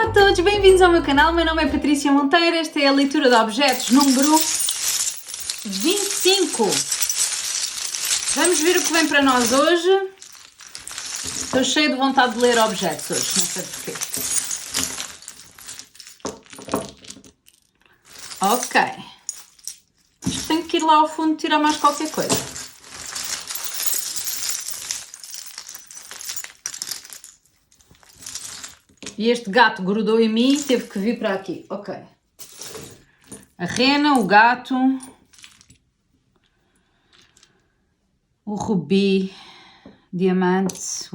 Olá a todos, bem-vindos ao meu canal. Meu nome é Patrícia Monteiro. Esta é a leitura de objetos número 25. Vamos ver o que vem para nós hoje. Estou cheia de vontade de ler objetos hoje, não sei porquê. Ok. Acho que tenho que ir lá ao fundo tirar mais qualquer coisa. E este gato grudou em mim e teve que vir para aqui. Ok. A rena, o gato, o rubi, diamante.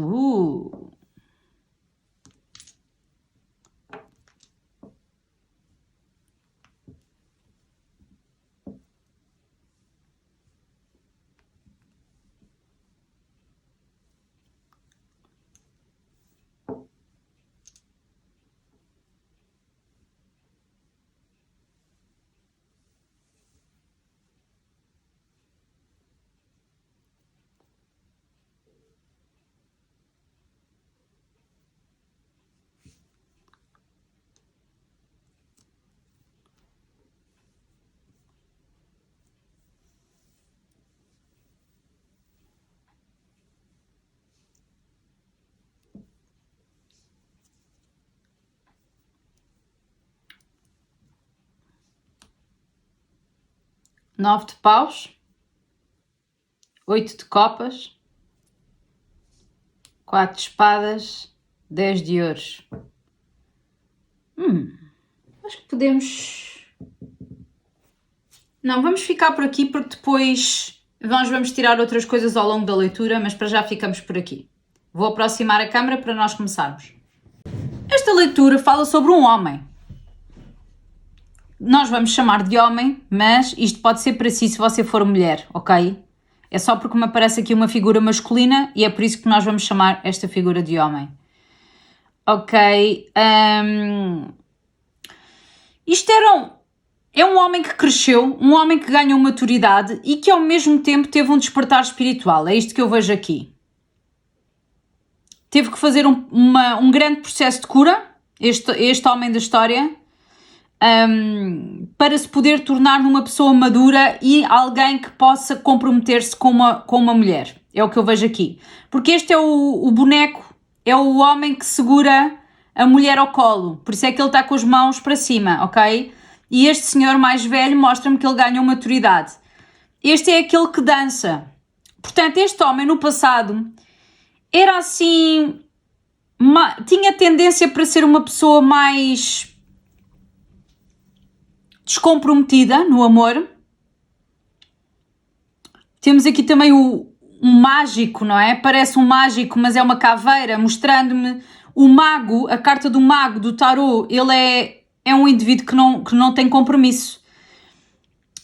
Nove de paus, 8 de copas, 4 de espadas, 10 de ouros. Acho que podemos... Não, vamos ficar por aqui porque depois nós vamos tirar outras coisas ao longo da leitura, mas para já ficamos por aqui. Vou aproximar a câmera para nós começarmos. Esta leitura fala sobre um homem. Nós vamos chamar de homem, mas isto pode ser para si se você for mulher, ok? É só porque me aparece aqui uma figura masculina e é por isso que nós vamos chamar esta figura de homem. Ok. Isto é um homem que cresceu, um homem que ganhou maturidade e que ao mesmo tempo teve um despertar espiritual. É isto que eu vejo aqui. Teve que fazer um grande processo de cura, este homem da história, para se poder tornar numa pessoa madura e alguém que possa comprometer-se com uma mulher. É o que eu vejo aqui. Porque este é o boneco, é o homem que segura a mulher ao colo. Por isso é que ele está com as mãos para cima, ok? E este senhor mais velho mostra-me que ele ganhou maturidade. Este é aquele que dança. Portanto, este homem no passado era assim... tinha tendência para ser uma pessoa mais... descomprometida no amor. Temos aqui também um mágico, não é? Parece um mágico, mas é uma caveira, mostrando-me o mago, a carta do mago do tarô. Ele é um indivíduo que não tem compromisso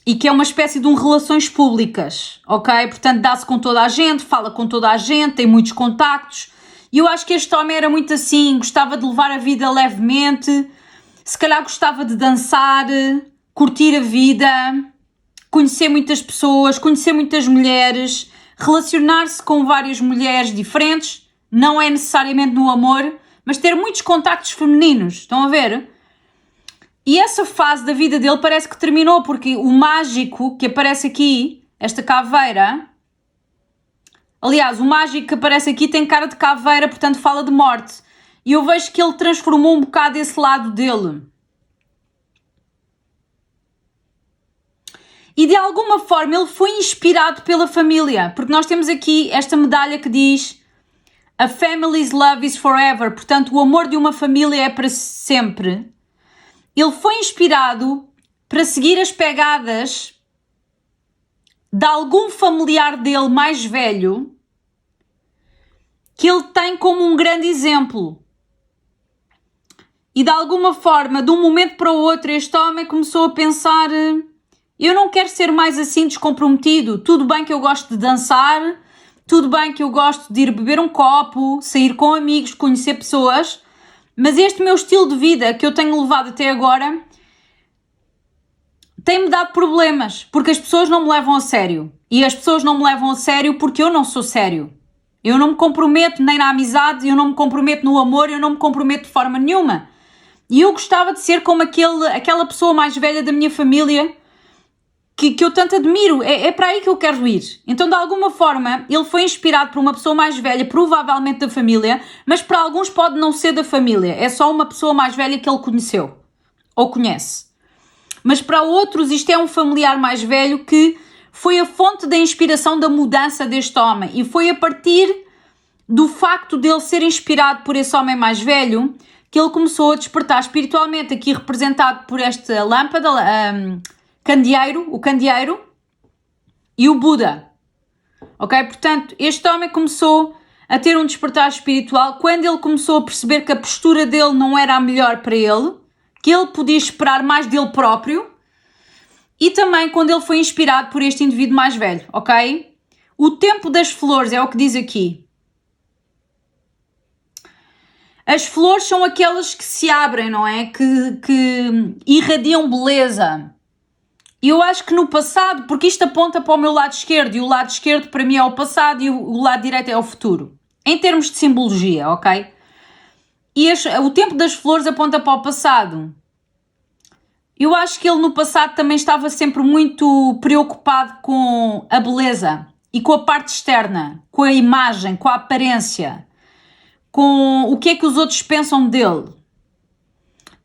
e que é uma espécie de relações públicas, ok? Portanto, dá-se com toda a gente, fala com toda a gente, tem muitos contactos. E eu acho que este homem era muito assim, gostava de levar a vida levemente, se calhar gostava de dançar, curtir a vida, conhecer muitas pessoas, conhecer muitas mulheres, relacionar-se com várias mulheres diferentes, não é necessariamente no amor, mas ter muitos contactos femininos, estão a ver? E essa fase da vida dele parece que terminou, porque o mágico que aparece aqui, esta caveira, aliás, o mágico que aparece aqui tem cara de caveira, portanto fala de morte. E eu vejo que ele transformou um bocado esse lado dele. E de alguma forma ele foi inspirado pela família. Porque nós temos aqui esta medalha que diz A family's love is forever. Portanto, o amor de uma família é para sempre. Ele foi inspirado para seguir as pegadas de algum familiar dele mais velho que ele tem como um grande exemplo. E de alguma forma, de um momento para o outro, este homem começou a pensar: eu não quero ser mais assim descomprometido. Tudo bem que eu gosto de dançar, tudo bem que eu gosto de ir beber um copo, sair com amigos, conhecer pessoas, mas este meu estilo de vida que eu tenho levado até agora tem-me dado problemas, porque as pessoas não me levam a sério. E as pessoas não me levam a sério porque eu não sou sério. Eu não me comprometo nem na amizade, eu não me comprometo no amor, eu não me comprometo de forma nenhuma. E eu gostava de ser como aquela pessoa mais velha da minha família que eu tanto admiro. É para aí que eu quero ir. Então, de alguma forma, ele foi inspirado por uma pessoa mais velha, provavelmente da família, mas para alguns pode não ser da família. É só uma pessoa mais velha que ele conheceu ou conhece. Mas para outros isto é um familiar mais velho que foi a fonte da inspiração da mudança deste homem. E foi a partir do facto dele ser inspirado por esse homem mais velho que ele começou a despertar espiritualmente, aqui representado por esta lâmpada, o candeeiro e o Buda. Ok? Portanto, este homem começou a ter um despertar espiritual quando ele começou a perceber que a postura dele não era a melhor para ele, que ele podia esperar mais dele próprio, e também quando ele foi inspirado por este indivíduo mais velho, ok? O tempo das flores é o que diz aqui. As flores são aquelas que se abrem, não é? Que irradiam beleza. E eu acho que no passado, porque isto aponta para o meu lado esquerdo, e o lado esquerdo para mim é o passado e o lado direito é o futuro. Em termos de simbologia, ok? E o tempo das flores aponta para o passado. Eu acho que ele no passado também estava sempre muito preocupado com a beleza e com a parte externa, com a imagem, com a aparência, com o que é que os outros pensam dele.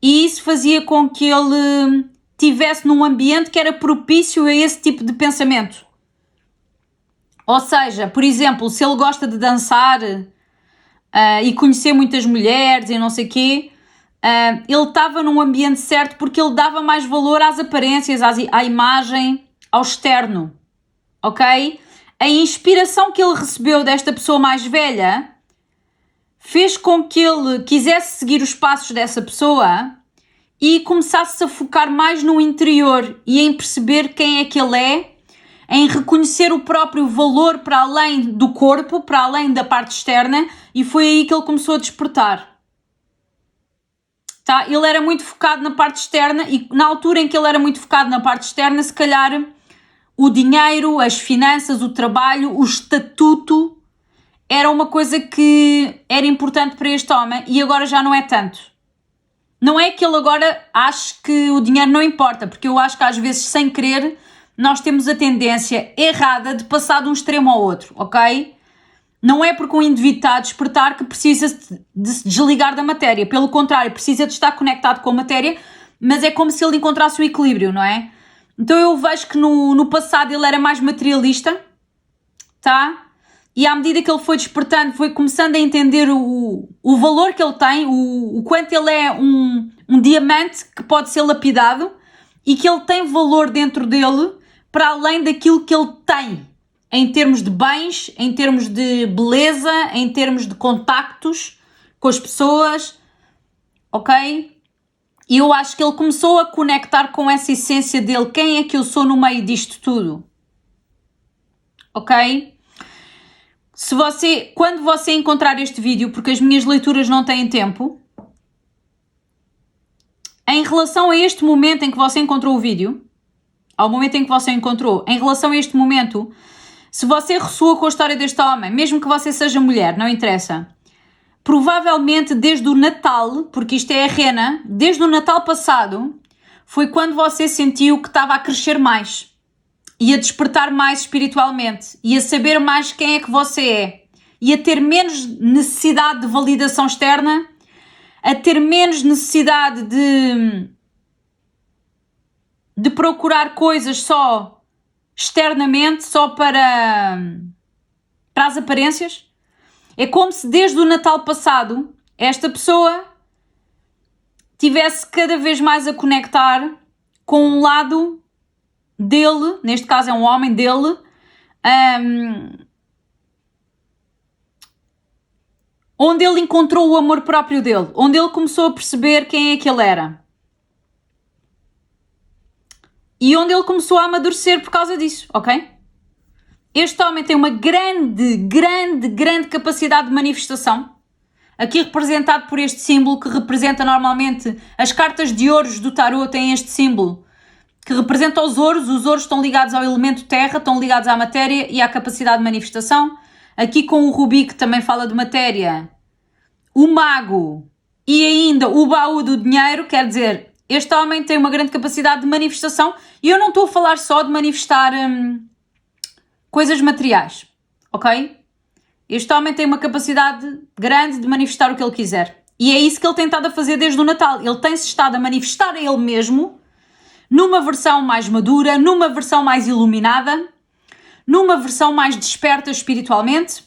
E isso fazia com que ele estivesse num ambiente que era propício a esse tipo de pensamento. Ou seja, por exemplo, se ele gosta de dançar e conhecer muitas mulheres e não sei o quê, ele estava num ambiente certo porque ele dava mais valor às aparências, à imagem, ao externo. Ok? A inspiração que ele recebeu desta pessoa mais velha fez com que ele quisesse seguir os passos dessa pessoa e começasse a focar mais no interior e em perceber quem é que ele é, em reconhecer o próprio valor para além do corpo, para além da parte externa, e foi aí que ele começou a despertar. Tá? Ele era muito focado na parte externa e na altura em que ele era muito focado na parte externa, se calhar o dinheiro, as finanças, o trabalho, o estatuto era uma coisa que era importante para este homem e agora já não é tanto. Não é que ele agora ache que o dinheiro não importa, porque eu acho que às vezes, sem querer, nós temos a tendência errada de passar de um extremo ao outro, ok? Não é porque um indivíduo está a despertar que precisa de se desligar da matéria. Pelo contrário, precisa de estar conectado com a matéria, mas é como se ele encontrasse o equilíbrio, não é? Então eu vejo que no passado ele era mais materialista, tá? E à medida que ele foi despertando, foi começando a entender o valor que ele tem, o quanto ele é um diamante que pode ser lapidado e que ele tem valor dentro dele para além daquilo que ele tem, em termos de bens, em termos de beleza, em termos de contactos com as pessoas, ok? E eu acho que ele começou a conectar com essa essência dele, quem é que eu sou no meio disto tudo, ok? Quando você encontrar este vídeo, porque as minhas leituras não têm tempo, em relação a este momento em que você encontrou o vídeo, ao momento em que você encontrou, em relação a este momento, se você ressoa com a história deste homem, mesmo que você seja mulher, não interessa, provavelmente desde o Natal, porque isto é a rena, desde o Natal passado, foi quando você sentiu que estava a crescer mais e a despertar mais espiritualmente e a saber mais quem é que você é e a ter menos necessidade de validação externa, a ter menos necessidade de procurar coisas só externamente, só para as aparências. É como se desde o Natal passado esta pessoa tivesse cada vez mais a conectar com um lado dele, neste caso é um homem dele, onde ele encontrou o amor próprio dele, onde ele começou a perceber quem é que ele era. E onde ele começou a amadurecer por causa disso, ok? Este homem tem uma grande capacidade de manifestação, aqui representado por este símbolo que representa normalmente, as cartas de ouros do tarot têm este símbolo, que representa os ouros estão ligados ao elemento terra, estão ligados à matéria e à capacidade de manifestação. Aqui com o rubi, que também fala de matéria, o mago e ainda o baú do dinheiro, quer dizer, este homem tem uma grande capacidade de manifestação e eu não estou a falar só de manifestar coisas materiais, ok? Este homem tem uma capacidade grande de manifestar o que ele quiser. E é isso que ele tem estado a fazer desde o Natal. Ele tem-se estado a manifestar a ele mesmo numa versão mais madura, numa versão mais iluminada, numa versão mais desperta espiritualmente,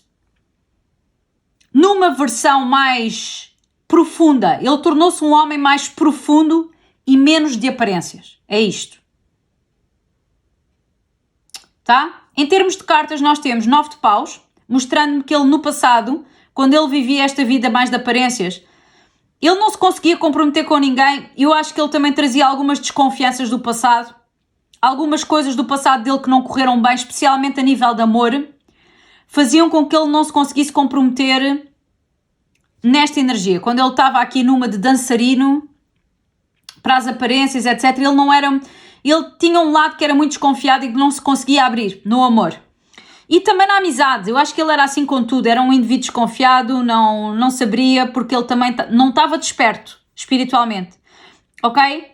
numa versão mais profunda. Ele tornou-se um homem mais profundo e menos de aparências. É isto. Tá? Em termos de cartas, nós temos 9 de paus, mostrando-me que ele no passado, quando ele vivia esta vida mais de aparências, ele não se conseguia comprometer com ninguém. Eu acho que ele também trazia algumas desconfianças do passado, algumas coisas do passado dele que não correram bem, especialmente a nível de amor, faziam com que ele não se conseguisse comprometer nesta energia. Quando ele estava aqui numa de dançarino, para as aparências, etc., ele não era... Ele tinha um lado que era muito desconfiado e que não se conseguia abrir no amor. E também na amizade, eu acho que ele era assim com tudo, era um indivíduo desconfiado, não se abria, porque ele também não estava desperto espiritualmente, ok?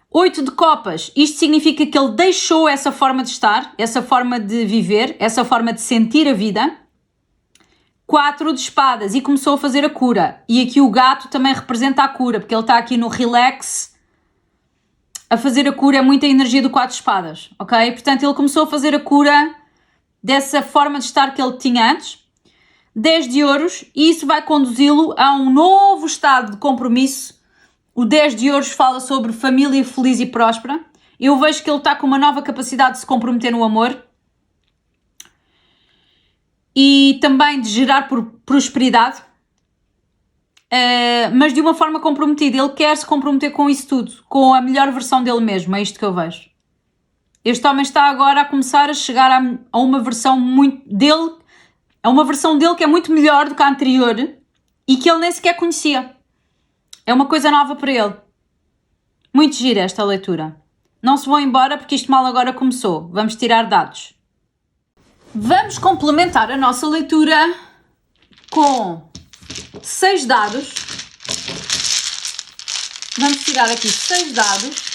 8 de copas, isto significa que ele deixou essa forma de estar, essa forma de viver, essa forma de sentir a vida. 4 de espadas, e começou a fazer a cura, e aqui o gato também representa a cura, porque ele está aqui no relax, a fazer a cura, é muita energia do 4 de espadas, ok? Portanto, ele começou a fazer a cura dessa forma de estar que ele tinha antes. 10 de ouros, e isso vai conduzi-lo a um novo estado de compromisso. O 10 de ouros fala sobre família feliz e próspera. Eu vejo que ele está com uma nova capacidade de se comprometer no amor e também de gerar prosperidade, mas de uma forma comprometida. Ele quer se comprometer com isso tudo, com a melhor versão dele mesmo. É isto que eu vejo. Este homem está agora a começar a chegar a uma versão muito dele, a uma versão dele que é muito melhor do que a anterior e que ele nem sequer conhecia. É uma coisa nova para ele. Muito gira esta leitura. Não se vão embora porque isto mal agora começou. Vamos tirar dados. Vamos complementar a nossa leitura com 6 dados. Vamos tirar aqui 6 dados.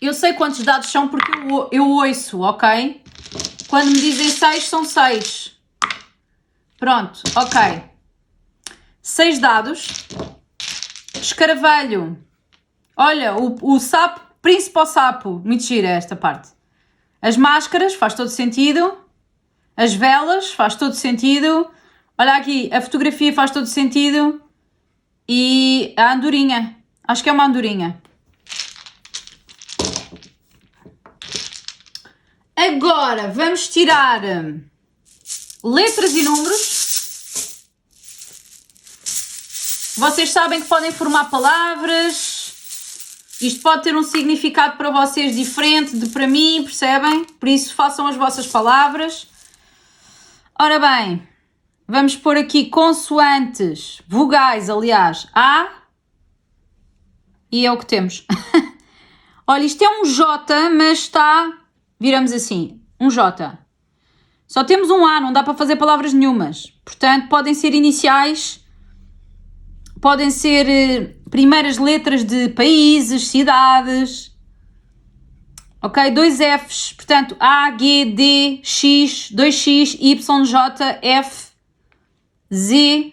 Eu sei quantos dados são porque eu ouço, ok? Quando me dizem 6, são 6. Pronto, ok. 6 dados. Escaravelho. Olha, o sapo, príncipe ao sapo. Muito gira esta parte. As máscaras, faz todo sentido. As velas, faz todo sentido. Olha aqui, a fotografia faz todo sentido. E a andorinha. Acho que é uma andorinha. Agora vamos tirar letras e números. Vocês sabem que podem formar palavras. Isto pode ter um significado para vocês diferente de para mim, percebem? Por isso façam as vossas palavras. Ora bem, vamos pôr aqui consoantes, vogais, aliás, A, e é o que temos. Olha, isto é um J, mas está... Viramos assim, um J. Só temos um A, não dá para fazer palavras nenhumas. Portanto, podem ser iniciais, podem ser primeiras letras de países, cidades. Ok? 2 Fs, portanto, A, G, D, X, 2X, Y, J, F, Z,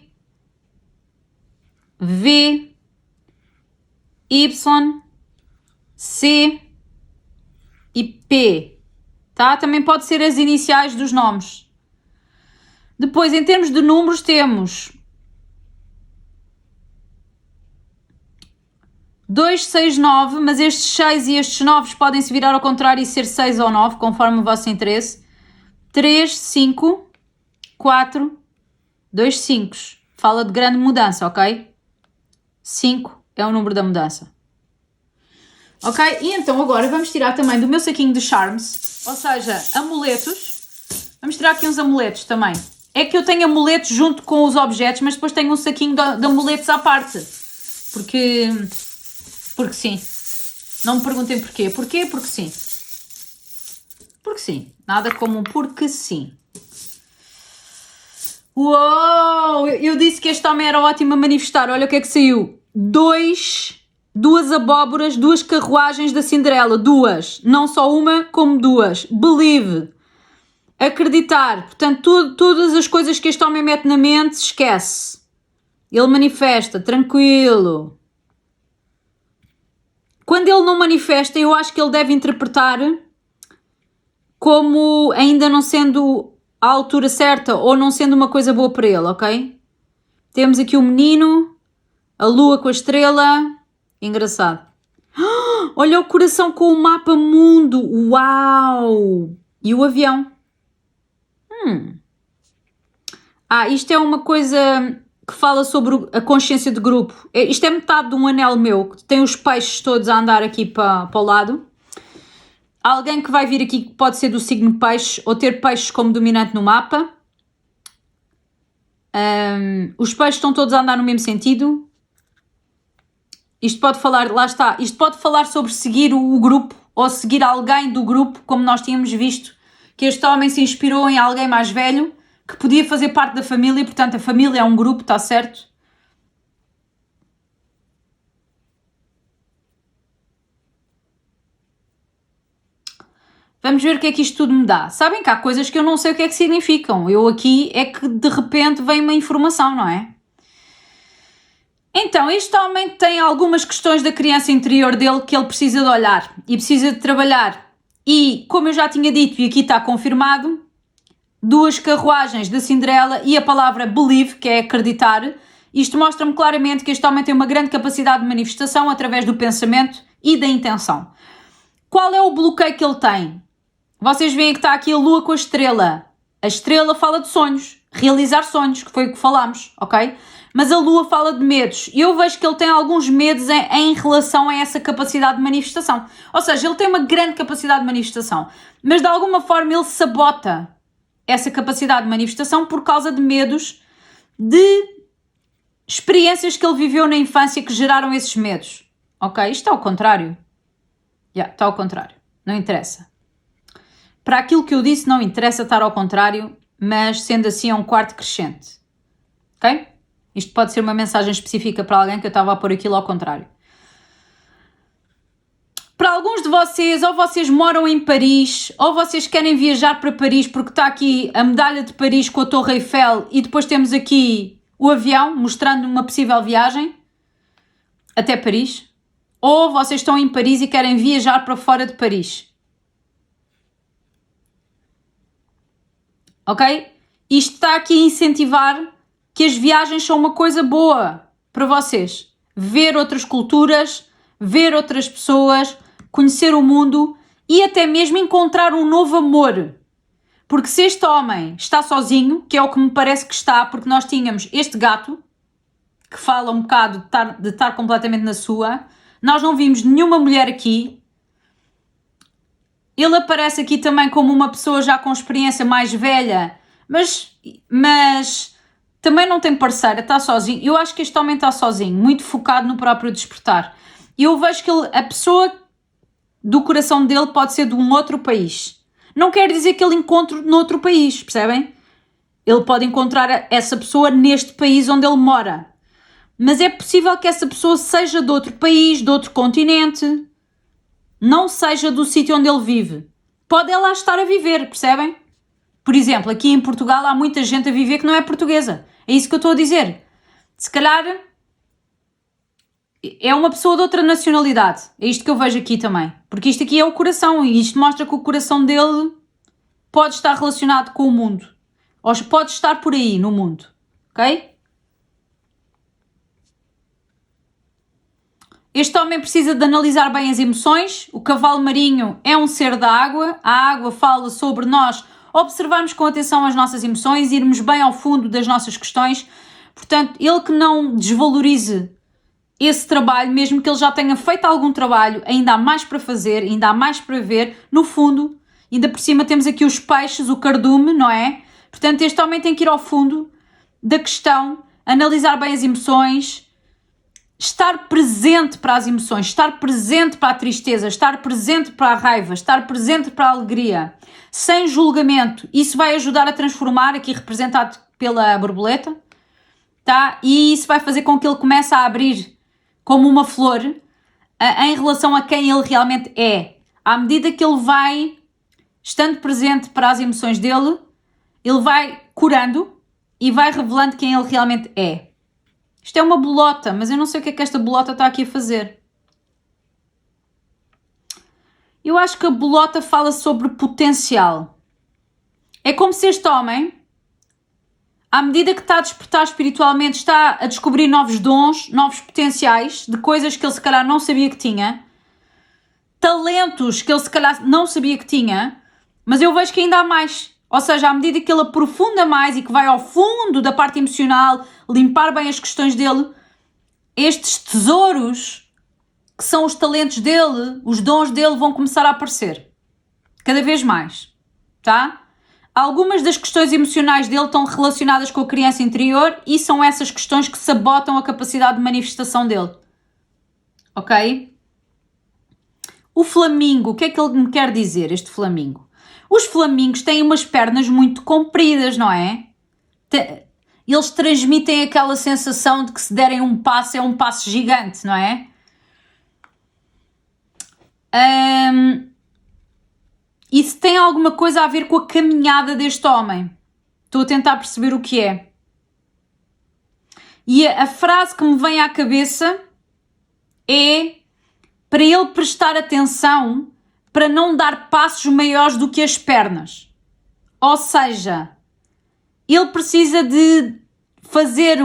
V, Y, C e P. Tá? Também pode ser as iniciais dos nomes. Depois, em termos de números, temos 2, 6, 9, mas estes 6 e estes 9 podem se virar ao contrário e ser 6 ou 9, conforme o vosso interesse. 3, 5, 4, 2 5. Fala de grande mudança, ok? 5 é o número da mudança. Ok? E então agora vamos tirar também do meu saquinho de charms, ou seja, amuletos. Vamos tirar aqui uns amuletos também. É que eu tenho amuletos junto com os objetos, mas depois tenho um saquinho de amuletos à parte. Porque sim. Não me perguntem porquê. Porquê? Porque sim. Porque sim. Nada como um porque sim. Uou! Eu disse que este homem era ótimo a manifestar. Olha o que é que saiu. Duas abóboras, 2 carruagens da Cinderela. 2. Não só uma, como 2. Believe. Acreditar. Portanto, todas as coisas que este homem mete na mente, esquece. Ele manifesta. Tranquilo. Quando ele não manifesta, eu acho que ele deve interpretar como ainda não sendo a altura certa ou não sendo uma coisa boa para ele, ok? Temos aqui o menino, a lua com a estrela. Engraçado. Olha o coração com o mapa mundo. Uau! E o avião. Isto é uma coisa que fala sobre a consciência de grupo. Isto é metade de um anel meu, que tem os peixes todos a andar aqui para o lado. Alguém que vai vir aqui que pode ser do signo peixe ou ter peixes como dominante no mapa. Os peixes estão todos a andar no mesmo sentido. Isto pode falar, lá está, isto pode falar sobre seguir o grupo ou seguir alguém do grupo, como nós tínhamos visto, que este homem se inspirou em alguém mais velho, que podia fazer parte da família, portanto a família é um grupo, está certo? Vamos ver o que é que isto tudo me dá. Sabem que há coisas que eu não sei o que é que significam. Eu aqui é que de repente vem uma informação, não é? Então, este homem tem algumas questões da criança interior dele que ele precisa de olhar e precisa de trabalhar. E, como eu já tinha dito, e aqui está confirmado, 2 carruagens da Cinderela e a palavra believe, que é acreditar. Isto mostra-me claramente que este homem tem uma grande capacidade de manifestação através do pensamento e da intenção. Qual é o bloqueio que ele tem? Vocês veem que está aqui a lua com a estrela. A estrela fala de sonhos, realizar sonhos, que foi o que falámos, ok? Mas a lua fala de medos. E eu vejo que ele tem alguns medos em relação a essa capacidade de manifestação. Ou seja, ele tem uma grande capacidade de manifestação. Mas de alguma forma ele sabota essa capacidade de manifestação por causa de medos de experiências que ele viveu na infância que geraram esses medos. Ok? Isto está ao contrário. Está ao contrário. Não interessa. Para aquilo que eu disse, não interessa estar ao contrário, mas sendo assim é um quarto crescente. Ok? Isto pode ser uma mensagem específica para alguém que eu estava a pôr aquilo ao contrário. Para alguns de vocês, ou vocês moram em Paris, ou vocês querem viajar para Paris porque está aqui a medalha de Paris com a Torre Eiffel e depois temos aqui o avião mostrando uma possível viagem até Paris. Ou vocês estão em Paris e querem viajar para fora de Paris. Ok? Isto está aqui a incentivar que as viagens são uma coisa boa para vocês. Ver outras culturas, ver outras pessoas, conhecer o mundo e até mesmo encontrar um novo amor. Porque se este homem está sozinho, que é o que me parece que está, porque nós tínhamos este gato, que fala um bocado de estar completamente na sua, nós não vimos nenhuma mulher aqui. Ele aparece aqui também como uma pessoa já com experiência mais velha, mas também não tem parceira, está sozinho. Eu acho que este homem está sozinho, muito focado no próprio despertar. E eu vejo que a pessoa do coração dele pode ser de um outro país. Não quer dizer que ele encontre noutro país, percebem? Ele pode encontrar essa pessoa neste país onde ele mora. Mas é possível que essa pessoa seja de outro país, de outro continente. Não seja do sítio onde ele vive. Pode ela estar a viver, percebem? Por exemplo, aqui em Portugal há muita gente a viver que não é portuguesa. É isso que eu estou a dizer. Se calhar é uma pessoa de outra nacionalidade. É isto que eu vejo aqui também. Porque isto aqui é o coração e isto mostra que o coração dele pode estar relacionado com o mundo. Ou pode estar por aí no mundo. Ok? Este homem precisa de analisar bem as emoções. O cavalo marinho é um ser da água. A água fala sobre nós observarmos com atenção as nossas emoções, irmos bem ao fundo das nossas questões. Portanto, ele que não desvalorize esse trabalho, mesmo que ele já tenha feito algum trabalho, ainda há mais para fazer, ainda há mais para ver. No fundo, ainda por cima temos aqui os peixes, o cardume, não é? Portanto, este homem tem que ir ao fundo da questão, analisar bem as emoções, estar presente para as emoções, estar presente para a tristeza, estar presente para a raiva, estar presente para a alegria, sem julgamento. Isso vai ajudar a transformar, aqui representado pela borboleta, tá? E isso vai fazer com que ele comece a abrir como uma flor em relação a quem ele realmente é. À medida que ele vai estando presente para as emoções dele, ele vai curando e vai revelando quem ele realmente é. Isto é uma bolota, mas eu não sei o que é que esta bolota está aqui a fazer. Eu acho que a bolota fala sobre potencial. É como se este homem, à medida que está a despertar espiritualmente, está a descobrir novos dons, novos potenciais, de coisas que ele se calhar não sabia que tinha, talentos que ele se calhar não sabia que tinha, mas eu vejo que ainda há mais. Ou seja, à medida que ele aprofunda mais e que vai ao fundo da parte emocional, limpar bem as questões dele, estes tesouros, que são os talentos dele, os dons dele, vão começar a aparecer. Cada vez mais. Tá? Algumas das questões emocionais dele estão relacionadas com a criança interior e são essas questões que sabotam a capacidade de manifestação dele. Ok? O flamingo, o que é que ele me quer dizer, este flamingo? Os flamingos têm umas pernas muito compridas, não é? Eles transmitem aquela sensação de que se derem um passo é um passo gigante, não é? Isso tem alguma coisa a ver com a caminhada deste homem. Estou a tentar perceber o que é. E a frase que me vem à cabeça é para ele prestar atenção para não dar passos maiores do que as pernas. Ou seja, ele precisa de fazer...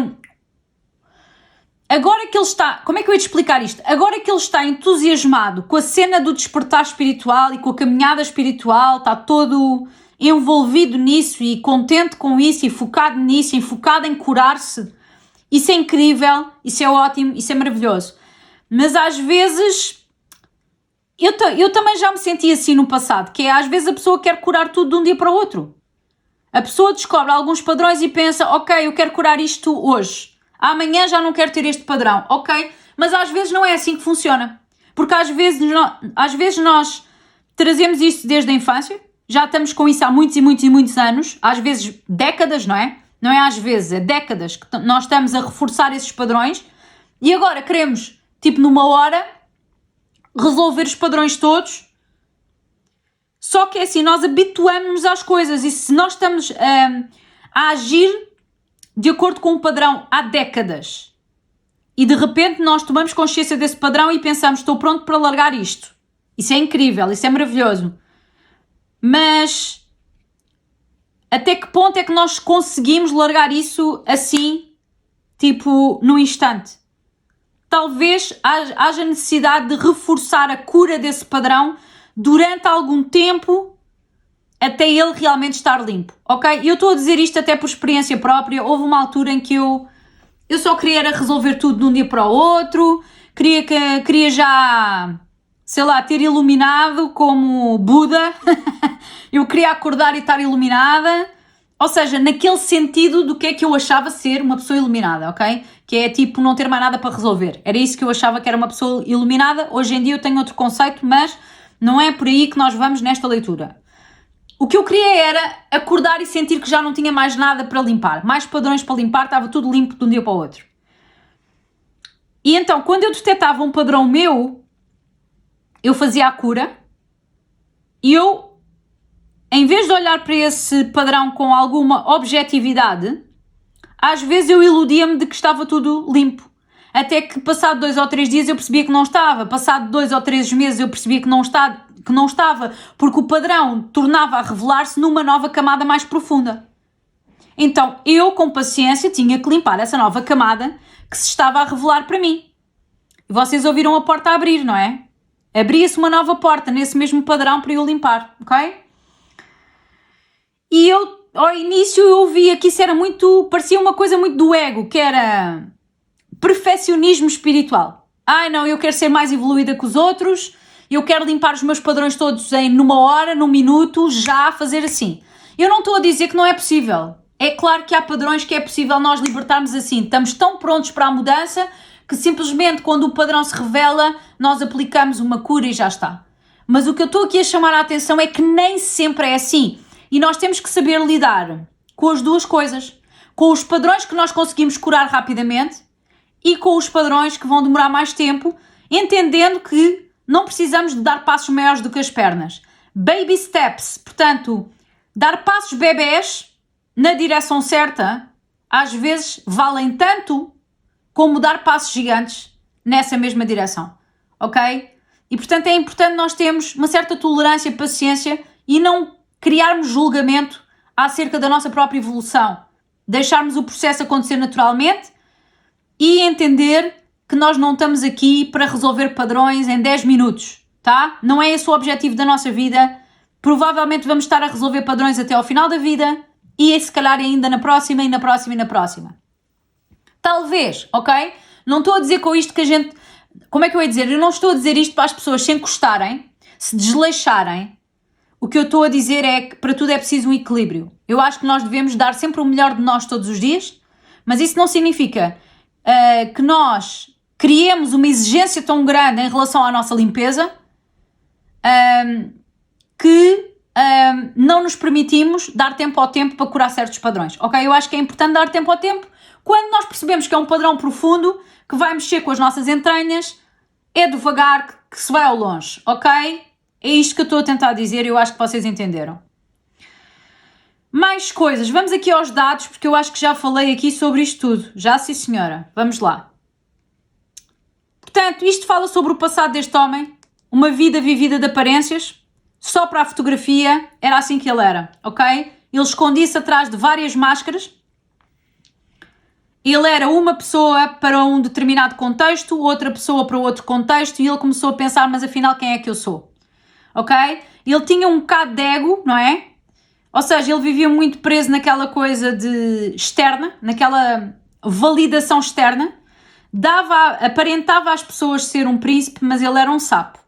Agora que ele está... Como é que eu ia te explicar isto? Agora que ele está entusiasmado com a cena do despertar espiritual e com a caminhada espiritual, está todo envolvido nisso e contente com isso e focado nisso e focado em curar-se, isso é incrível, isso é ótimo, isso é maravilhoso. Mas às vezes... Eu também já me senti assim no passado, que é às vezes a pessoa quer curar tudo de um dia para o outro. A pessoa descobre alguns padrões e pensa, ok, eu quero curar isto hoje. Amanhã já não quero ter este padrão, ok? Mas às vezes não é assim que funciona. Porque às vezes nós trazemos isso desde a infância, já estamos com isso há muitos e muitos e muitos anos, às vezes décadas, não é? Não é às vezes, é décadas que nós estamos a reforçar esses padrões e agora queremos, tipo numa hora... resolver os padrões todos, só que é assim, nós habituamos-nos às coisas e se nós estamos a agir de acordo com um padrão há décadas e de repente nós tomamos consciência desse padrão e pensamos, estou pronto para largar isto, isso é incrível, isso é maravilhoso, mas até que ponto é que nós conseguimos largar isso assim, tipo, num instante? Talvez haja necessidade de reforçar a cura desse padrão durante algum tempo até ele realmente estar limpo, ok? E eu estou a dizer isto até por experiência própria. Houve uma altura em que eu só queria era resolver tudo de um dia para o outro, queria já, sei lá, ter iluminado como Buda, eu queria acordar e estar iluminada, ou seja, naquele sentido do que é que eu achava ser uma pessoa iluminada, ok? Que é tipo não ter mais nada para resolver. Era isso que eu achava que era uma pessoa iluminada. Hoje em dia eu tenho outro conceito, mas não é por aí que nós vamos nesta leitura. O que eu queria era acordar e sentir que já não tinha mais nada para limpar. Mais padrões para limpar, estava tudo limpo de um dia para o outro. E então, quando eu detectava um padrão meu, eu fazia a cura e eu, em vez de olhar para esse padrão com alguma objetividade... às vezes eu iludia-me de que estava tudo limpo. Até que passado 2 ou 3 dias eu percebia que não estava. Passado 2 ou 3 meses eu percebia que não estava. Porque o padrão tornava a revelar-se numa nova camada mais profunda. Então eu, com paciência, tinha que limpar essa nova camada que se estava a revelar para mim. E vocês ouviram a porta a abrir, não é? Abria-se uma nova porta nesse mesmo padrão para eu limpar, ok? E eu... ao início eu via que isso era parecia uma coisa muito do ego, que era perfeccionismo espiritual. Ai não, eu quero ser mais evoluída que os outros, eu quero limpar os meus padrões todos numa hora, num minuto, já fazer assim. Eu não estou a dizer que não é possível. É claro que há padrões que é possível nós libertarmos assim. Estamos tão prontos para a mudança que simplesmente quando o padrão se revela, nós aplicamos uma cura e já está. Mas o que eu estou aqui a chamar a atenção é que nem sempre é assim. E nós temos que saber lidar com as duas coisas. com os padrões que nós conseguimos curar rapidamente e com os padrões que vão demorar mais tempo, entendendo que não precisamos de dar passos maiores do que as pernas. Baby steps, portanto, dar passos bebés na direção certa, às vezes valem tanto como dar passos gigantes nessa mesma direção, ok? E portanto é importante nós termos uma certa tolerância, paciência e não criarmos julgamento acerca da nossa própria evolução. Deixarmos o processo acontecer naturalmente e entender que nós não estamos aqui para resolver padrões em 10 minutos, tá? Não é esse o objetivo da nossa vida. Provavelmente vamos estar a resolver padrões até ao final da vida e se calhar ainda na próxima e na próxima e na próxima. Talvez, ok? Não estou a dizer com isto que a gente... Como é que eu ia dizer? Eu não estou a dizer isto para as pessoas se encostarem, se desleixarem. O que eu estou a dizer é que para tudo é preciso um equilíbrio. Eu acho que nós devemos dar sempre o melhor de nós todos os dias, mas isso não significa que nós criemos uma exigência tão grande em relação à nossa limpeza que não nos permitimos dar tempo ao tempo para curar certos padrões, ok? Eu acho que é importante dar tempo ao tempo quando nós percebemos que é um padrão profundo que vai mexer com as nossas entranhas, é devagar que se vai ao longe, ok? É isto que eu estou a tentar dizer e eu acho que vocês entenderam. Mais coisas, vamos aqui aos dados, porque eu acho que já falei aqui sobre isto tudo. Já sim senhora, vamos lá. Portanto, isto fala sobre o passado deste homem, uma vida vivida de aparências, só para a fotografia, era assim que ele era, ok? Ele escondia-se atrás de várias máscaras. Ele era uma pessoa para um determinado contexto, outra pessoa para outro contexto, e ele começou a pensar, mas afinal quem é que eu sou? Ok? Ele tinha um bocado de ego, não é? Ou seja, ele vivia muito preso naquela coisa de externa, naquela validação externa, aparentava às pessoas ser um príncipe, mas ele era um sapo,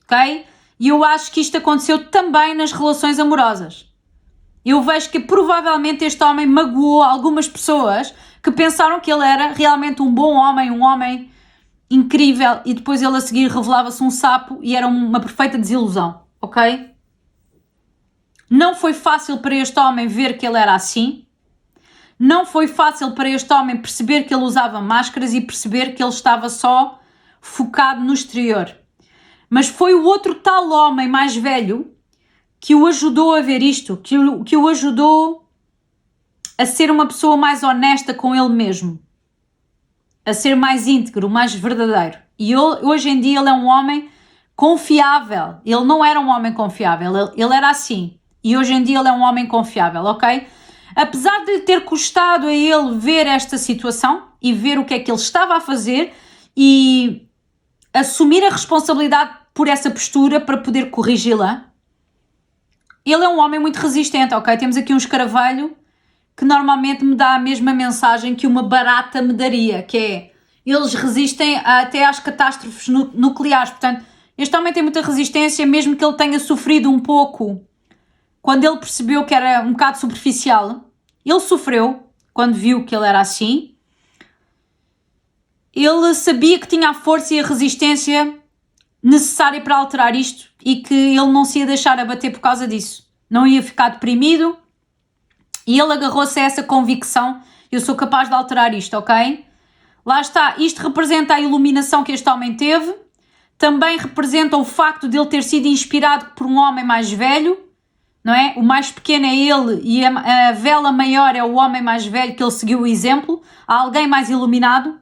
ok? E eu acho que isto aconteceu também nas relações amorosas. Eu vejo que provavelmente este homem magoou algumas pessoas que pensaram que ele era realmente um bom homem, um homem incrível, e depois ele a seguir revelava-se um sapo e era uma perfeita desilusão, ok? Não foi fácil para este homem ver que ele era assim, não foi fácil para este homem perceber que ele usava máscaras e perceber que ele estava só focado no exterior. Mas foi o outro tal homem mais velho que o ajudou a ver isto, que o ajudou a ser uma pessoa mais honesta com ele mesmo, a ser mais íntegro, mais verdadeiro. E hoje em dia ele é um homem confiável. Ele não era um homem confiável, ele era assim. E hoje em dia ele é um homem confiável, ok? Apesar de lhe ter custado a ele ver esta situação e ver o que é que ele estava a fazer e assumir a responsabilidade por essa postura para poder corrigi-la, ele é um homem muito resistente, ok? Temos aqui um escaravelho que normalmente me dá a mesma mensagem que uma barata me daria, que é, eles resistem até às catástrofes nucleares. Portanto, este homem tem muita resistência, mesmo que ele tenha sofrido um pouco quando ele percebeu que era um bocado superficial. Ele sofreu quando viu que ele era assim. Ele sabia que tinha a força e a resistência necessária para alterar isto e que ele não se ia deixar abater por causa disso. Não ia ficar deprimido. E ele agarrou-se a essa convicção, eu sou capaz de alterar isto, ok? Lá está, isto representa a iluminação que este homem teve, também representa o facto de ele ter sido inspirado por um homem mais velho, não é? O mais pequeno é ele e a vela maior é o homem mais velho que ele seguiu o exemplo, há alguém mais iluminado,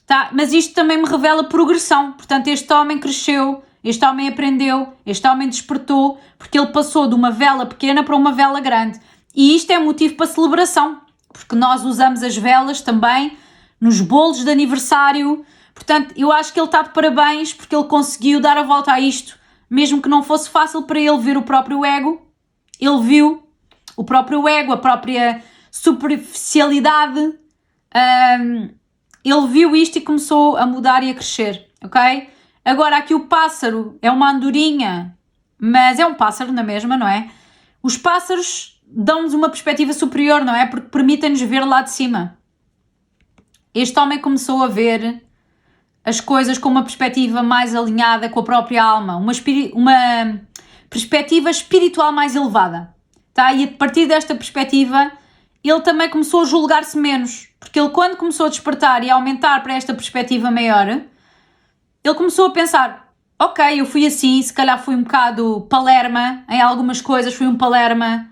tá? Mas isto também me revela progressão, portanto este homem cresceu, este homem aprendeu, este homem despertou, porque ele passou de uma vela pequena para uma vela grande. E isto é motivo para celebração, porque nós usamos as velas também nos bolos de aniversário. Portanto, eu acho que ele está de parabéns porque ele conseguiu dar a volta a isto, mesmo que não fosse fácil para ele ver o próprio ego. Ele viu o próprio ego, a própria superficialidade. Ele viu isto e começou a mudar e a crescer, ok? Agora, aqui o pássaro é uma andorinha, mas é um pássaro na mesma, não é? Os pássaros dão-nos uma perspectiva superior, não é? Porque permitem-nos ver lá de cima. Este homem começou a ver as coisas com uma perspectiva mais alinhada com a própria alma, uma perspectiva espiritual mais elevada, tá? E a partir desta perspectiva ele também começou a julgar-se menos, porque ele quando começou a despertar e a aumentar para esta perspectiva maior, ele começou a pensar, ok, eu fui assim, se calhar fui um bocado palerma em algumas coisas, fui um palerma,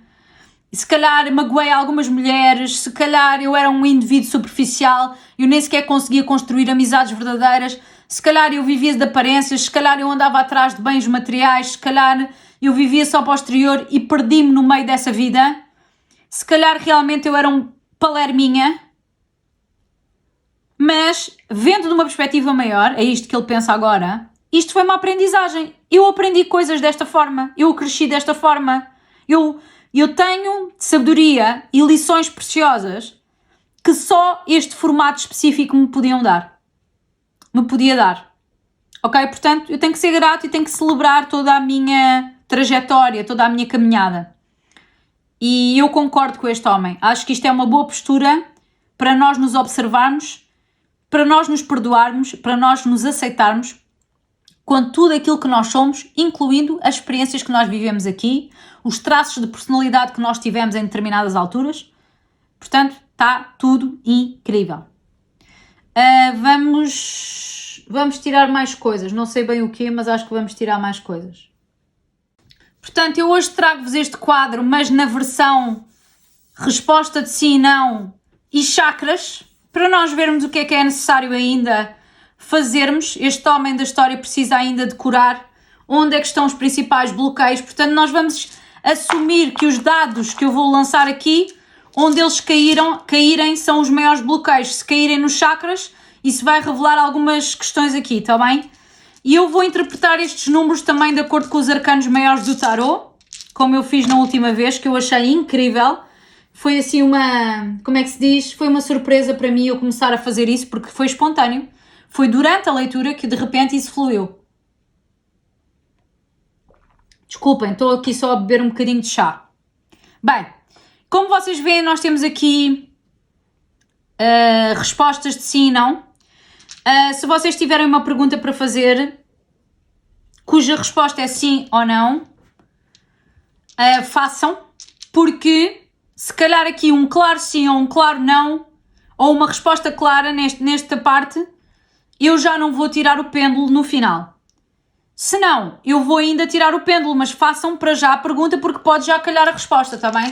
se calhar magoei algumas mulheres, se calhar eu era um indivíduo superficial, eu nem sequer conseguia construir amizades verdadeiras, se calhar eu vivia de aparências, se calhar eu andava atrás de bens materiais, se calhar eu vivia só para o exterior e perdi-me no meio dessa vida, se calhar realmente eu era um palerminha, mas vendo de uma perspectiva maior, é isto que ele pensa agora, isto foi uma aprendizagem, eu aprendi coisas desta forma, eu cresci desta forma, eu tenho sabedoria e lições preciosas que só este formato específico me podia dar, ok? Portanto, eu tenho que ser grato e tenho que celebrar toda a minha trajetória, toda a minha caminhada. E eu concordo com este homem. Acho que isto é uma boa postura para nós nos observarmos, para nós nos perdoarmos, para nós nos aceitarmos com tudo aquilo que nós somos, incluindo as experiências que nós vivemos aqui, os traços de personalidade que nós tivemos em determinadas alturas. Portanto, está tudo incrível. Vamos tirar mais coisas. Não sei bem o quê, mas acho que vamos tirar mais coisas. Portanto, eu hoje trago-vos este quadro, mas na versão resposta de sim e não e chakras, para nós vermos o que é necessário ainda fazermos. Este homem da história precisa ainda de curar onde é que estão os principais bloqueios. Portanto, nós vamos assumir que os dados que eu vou lançar aqui, onde eles caírem são os maiores bloqueios. Se caírem nos chakras, isso vai revelar algumas questões aqui, está bem? E eu vou interpretar estes números também de acordo com os arcanos maiores do tarot, como eu fiz na última vez, que eu achei incrível. Foi assim como é que se diz? Foi uma surpresa para mim eu começar a fazer isso, porque foi espontâneo. Foi durante a leitura que de repente isso fluiu. Desculpem, estou aqui só a beber um bocadinho de chá. Bem, como vocês veem, nós temos aqui respostas de sim e não. Se vocês tiverem uma pergunta para fazer, cuja resposta é sim ou não, façam, porque se calhar aqui um claro sim ou um claro não, ou uma resposta clara nesta parte, eu já não vou tirar o pêndulo no final. Se não, eu vou ainda tirar o pêndulo, mas façam para já a pergunta, porque pode já calhar a resposta, está bem?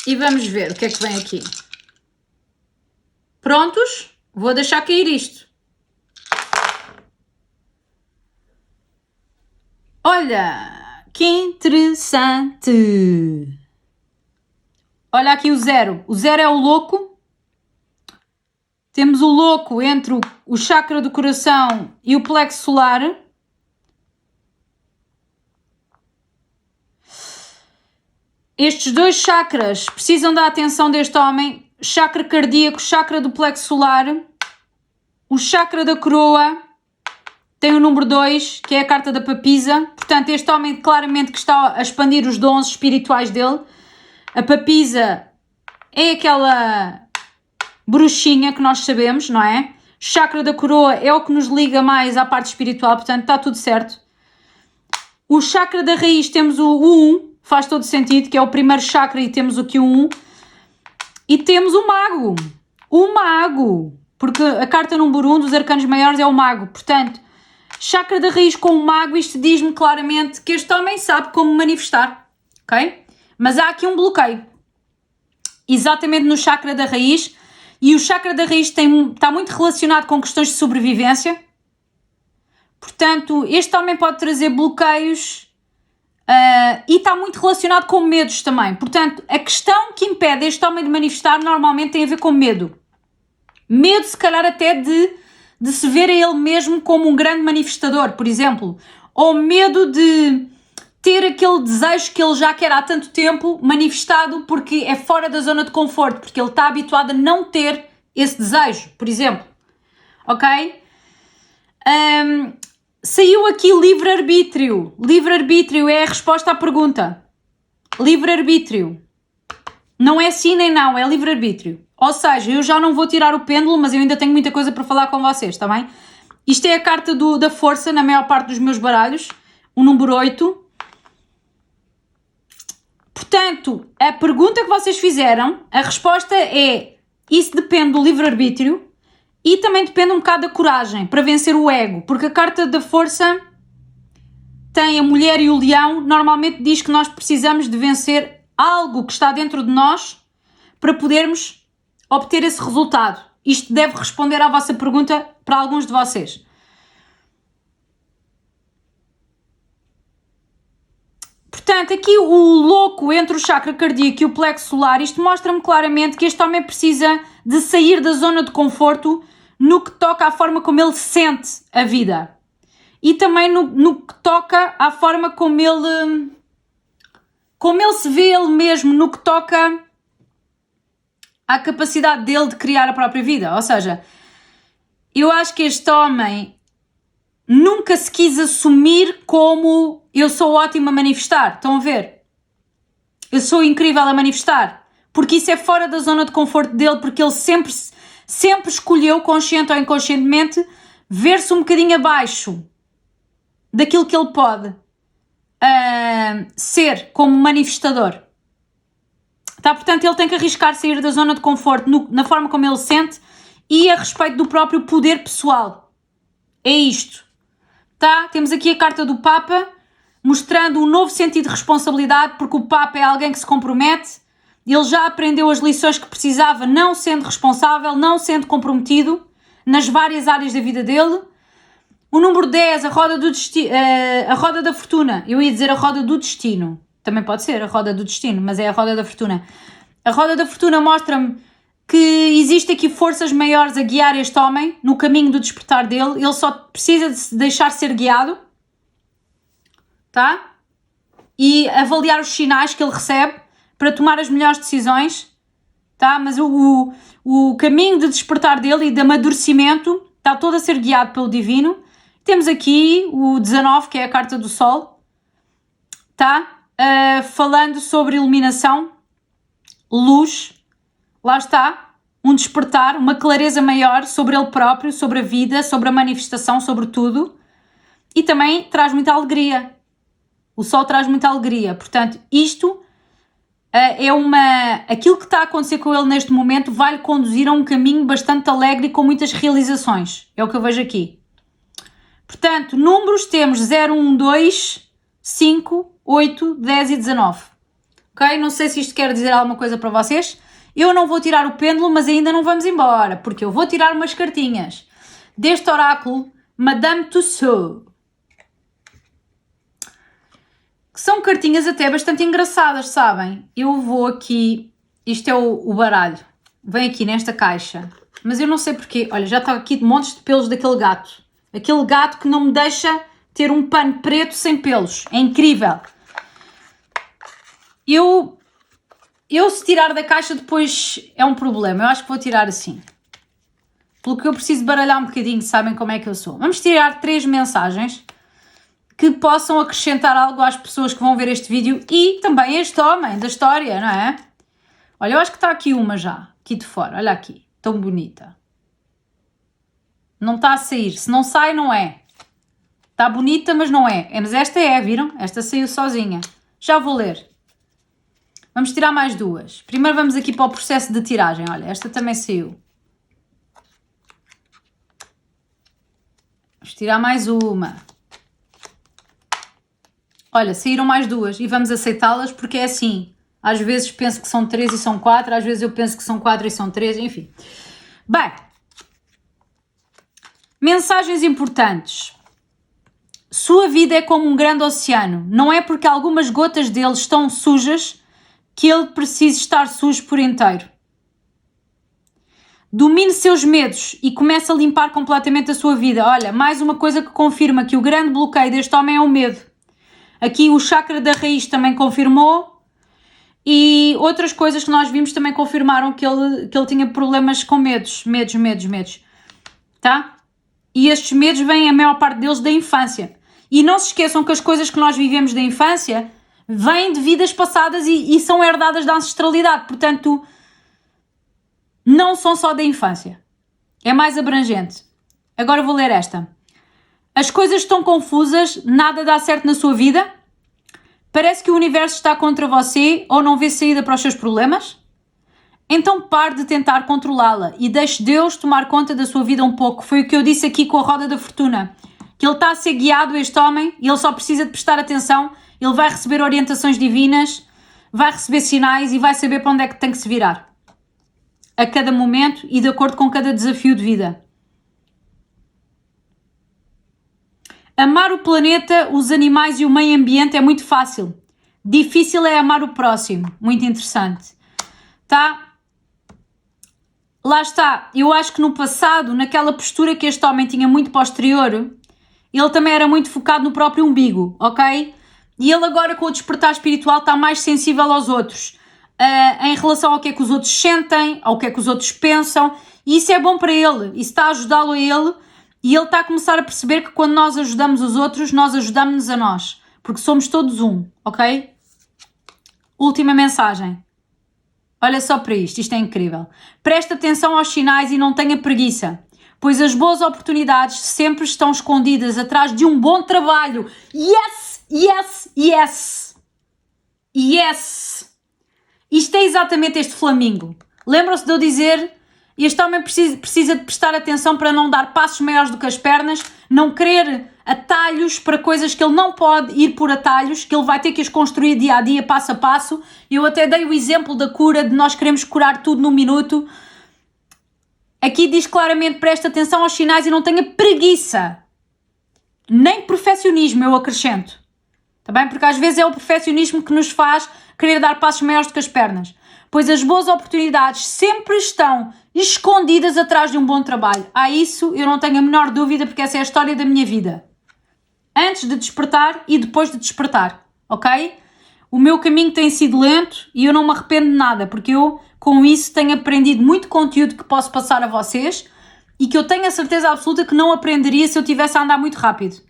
E vamos ver o que é que vem aqui. Prontos? Vou deixar cair isto. Olha, que interessante. Olha aqui o 0. O 0 é o louco. Temos o louco entre o chakra do coração e o plexo solar. Estes dois chakras precisam da atenção deste homem. Chakra cardíaco, chakra do plexo solar. O chakra da coroa tem o número 2, que é a carta da papisa. Portanto, este homem claramente que está a expandir os dons espirituais dele. A papisa é aquela bruxinha que nós sabemos, não é? Chakra da coroa é o que nos liga mais à parte espiritual, portanto está tudo certo. O chakra da raiz temos o 1, faz todo sentido, que é o primeiro chakra, e temos aqui o 1. E temos o mago. O mago. Porque a carta número 1 dos arcanos maiores é o mago. Portanto, chakra da raiz com o mago, isto diz-me claramente que este homem sabe como manifestar. Ok? Mas há aqui um bloqueio. Exatamente no chakra da raiz. E o chakra da raiz está muito relacionado com questões de sobrevivência. Portanto, este homem pode trazer bloqueios e está muito relacionado com medos também. Portanto, a questão que impede este homem de manifestar normalmente tem a ver com medo. Medo, se calhar, até de se ver a ele mesmo como um grande manifestador, por exemplo. Ou medo de ter aquele desejo que ele já quer há tanto tempo manifestado porque é fora da zona de conforto, porque ele está habituado a não ter esse desejo, por exemplo. Ok? Saiu aqui livre-arbítrio. Livre-arbítrio é a resposta à pergunta. Livre-arbítrio. Não é sim nem não, é livre-arbítrio. Ou seja, eu já não vou tirar o pêndulo, mas eu ainda tenho muita coisa para falar com vocês, está bem? Isto é a carta da força na maior parte dos meus baralhos, o número 8. Portanto, a pergunta que vocês fizeram, a resposta é: isso depende do livre-arbítrio e também depende um bocado da coragem para vencer o ego, porque a carta da força tem a mulher e o leão, normalmente diz que nós precisamos de vencer algo que está dentro de nós para podermos obter esse resultado. Isto deve responder à vossa pergunta para alguns de vocês. Portanto, aqui o louco entre o chakra cardíaco e o plexo solar, isto mostra-me claramente que este homem precisa de sair da zona de conforto no que toca à forma como ele sente a vida. E também no que toca à forma como ele se vê ele mesmo, no que toca à capacidade dele de criar a própria vida. Ou seja, eu acho que este homem nunca se quis assumir como eu sou ótimo a manifestar. Estão a ver? Eu sou incrível a manifestar. Porque isso é fora da zona de conforto dele, porque ele sempre escolheu, consciente ou inconscientemente, ver-se um bocadinho abaixo daquilo que ele pode ser como manifestador. Tá? Portanto, ele tem que arriscar sair da zona de conforto na forma como ele sente e a respeito do próprio poder pessoal. É isto. Tá? Temos aqui a carta do Papa, mostrando um novo sentido de responsabilidade, porque o Papa é alguém que se compromete, ele já aprendeu as lições que precisava, não sendo responsável, não sendo comprometido, nas várias áreas da vida dele. O número 10, a roda da fortuna. Eu ia dizer a roda do destino. Também pode ser a roda do destino, mas é a roda da fortuna. A roda da fortuna mostra-me que existe aqui forças maiores a guiar este homem no caminho do despertar dele. Ele só precisa de se deixar ser guiado, tá? E avaliar os sinais que ele recebe para tomar as melhores decisões, tá? Mas o caminho de despertar dele e de amadurecimento está todo a ser guiado pelo divino. Temos aqui o 19, que é a carta do Sol, tá? Falando sobre iluminação, luz, lá está, um despertar, uma clareza maior sobre ele próprio, sobre a vida, sobre a manifestação, sobre tudo. E também traz muita alegria. O Sol traz muita alegria. Portanto, isto aquilo que está a acontecer com ele neste momento vai-lhe conduzir a um caminho bastante alegre e com muitas realizações. É o que eu vejo aqui. Portanto, números temos 0, 1, 2, 5, 8, 10 e 19. Ok? Não sei se isto quer dizer alguma coisa para vocês. Eu não vou tirar o pêndulo, mas ainda não vamos embora, porque eu vou tirar umas cartinhas deste oráculo Madame Tussauds. Que são cartinhas até bastante engraçadas, sabem? Eu vou aqui... Isto é o baralho. Vem aqui nesta caixa. Mas eu não sei porquê. Olha, já está aqui montes de pelos daquele gato. Aquele gato que não me deixa ter um pano preto sem pelos. É incrível. Eu se tirar da caixa depois é um problema. Eu acho que vou tirar assim. Pelo que eu preciso baralhar um bocadinho, sabem como é que eu sou. Vamos tirar 3 mensagens que possam acrescentar algo às pessoas que vão ver este vídeo e também a este homem da história, não é? Olha, eu acho que está aqui uma já, aqui de fora. Olha aqui, tão bonita. Não está a sair. Se não sai, não é. Está bonita, mas não é. Mas esta é, viram? Esta saiu sozinha. Já vou ler. Vamos tirar mais 2. Primeiro vamos aqui para o processo de tiragem. Olha, esta também saiu. Vamos tirar mais uma. Olha, saíram mais 2 e vamos aceitá-las porque é assim. Às vezes penso que são 3 e são 4, às vezes eu penso que são 4 e são 3, enfim. Bem, mensagens importantes. Sua vida é como um grande oceano. Não é porque algumas gotas dele estão sujas que ele precisa estar sujo por inteiro. Domine seus medos e comece a limpar completamente a sua vida. Olha, mais uma coisa que confirma que o grande bloqueio deste homem é o medo. Aqui o chakra da raiz também confirmou e outras coisas que nós vimos também confirmaram que ele tinha problemas com medos. Medos. Tá? E estes medos vêm, a maior parte deles, da infância. E não se esqueçam que as coisas que nós vivemos da infância vêm de vidas passadas e são herdadas da ancestralidade. Portanto, não são só da infância. É mais abrangente. Agora vou ler esta. As coisas estão confusas, nada dá certo na sua vida? Parece que o universo está contra você ou não vê saída para os seus problemas? Então pare de tentar controlá-la e deixe Deus tomar conta da sua vida um pouco. Foi o que eu disse aqui com a roda da fortuna. Que ele está a ser guiado, este homem, e ele só precisa de prestar atenção, ele vai receber orientações divinas, vai receber sinais e vai saber para onde é que tem que se virar. A cada momento e de acordo com cada desafio de vida. Amar o planeta, os animais e o meio ambiente é muito fácil. Difícil é amar o próximo. Muito interessante. Tá? Lá está. Eu acho que no passado, naquela postura que este homem tinha muito posterior, ele também era muito focado no próprio umbigo, ok? E ele agora com o despertar espiritual está mais sensível aos outros. Em relação ao que é que os outros sentem, ao que é que os outros pensam. E isso é bom para ele. Isso está a ajudá-lo a ele. E ele está a começar a perceber que quando nós ajudamos os outros, nós ajudamos-nos a nós. Porque somos todos um, ok? Última mensagem. Olha só para isto é incrível. Preste atenção aos sinais e não tenha preguiça. Pois as boas oportunidades sempre estão escondidas atrás de um bom trabalho. Yes, yes, yes. Yes. Isto é exatamente este flamingo. Lembram-se de eu dizer... Este homem precisa de prestar atenção para não dar passos maiores do que as pernas, não querer atalhos para coisas que ele não pode ir por atalhos, que ele vai ter que os construir dia a dia, passo a passo. Eu até dei o exemplo da cura, de nós queremos curar tudo num minuto. Aqui diz claramente, presta atenção aos sinais e não tenha preguiça. Nem perfeccionismo, eu acrescento. Tá bem? Porque às vezes é o perfeccionismo que nos faz querer dar passos maiores do que as pernas. Pois as boas oportunidades sempre estão escondidas atrás de um bom trabalho. Isso eu não tenho a menor dúvida, porque essa é a história da minha vida. Antes de despertar e depois de despertar, ok? O meu caminho tem sido lento e eu não me arrependo de nada, porque eu, com isso, tenho aprendido muito conteúdo que posso passar a vocês e que eu tenho a certeza absoluta que não aprenderia se eu tivesse a andar muito rápido.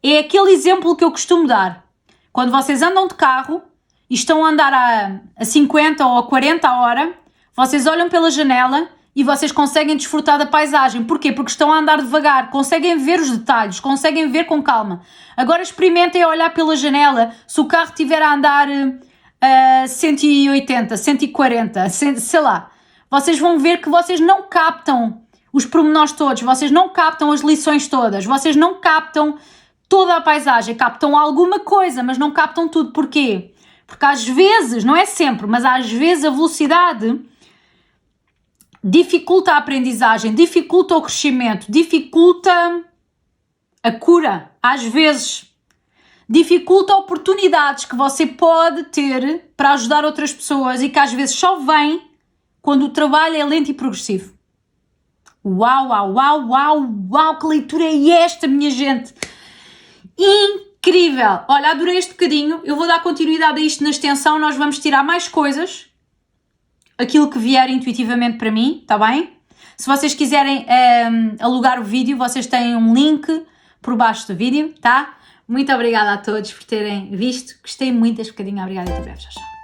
É aquele exemplo que eu costumo dar. Quando vocês andam de carro e estão a andar a 50 ou a 40 a hora, vocês olham pela janela e vocês conseguem desfrutar da paisagem. Porquê? Porque estão a andar devagar, conseguem ver os detalhes, conseguem ver com calma. Agora experimentem olhar pela janela, se o carro estiver a andar a 180, 140, sei lá. Vocês vão ver que vocês não captam os pormenores todos, vocês não captam as lições todas, vocês não captam toda a paisagem, captam alguma coisa, mas não captam tudo. Porquê? Porque às vezes, não é sempre, mas às vezes a velocidade dificulta a aprendizagem, dificulta o crescimento, dificulta a cura, às vezes. Dificulta oportunidades que você pode ter para ajudar outras pessoas e que às vezes só vem quando o trabalho é lento e progressivo. Uau, uau, uau, uau, uau, que leitura é esta, minha gente? Incrível! Olha, adorei este bocadinho. Eu vou dar continuidade a isto na extensão. Nós vamos tirar mais coisas. Aquilo que vier intuitivamente para mim, tá bem? Se vocês quiserem alugar o vídeo, vocês têm um link por baixo do vídeo, tá? Muito obrigada a todos por terem visto. Gostei muito deste bocadinho. Obrigada e até breve. Tchau, tchau.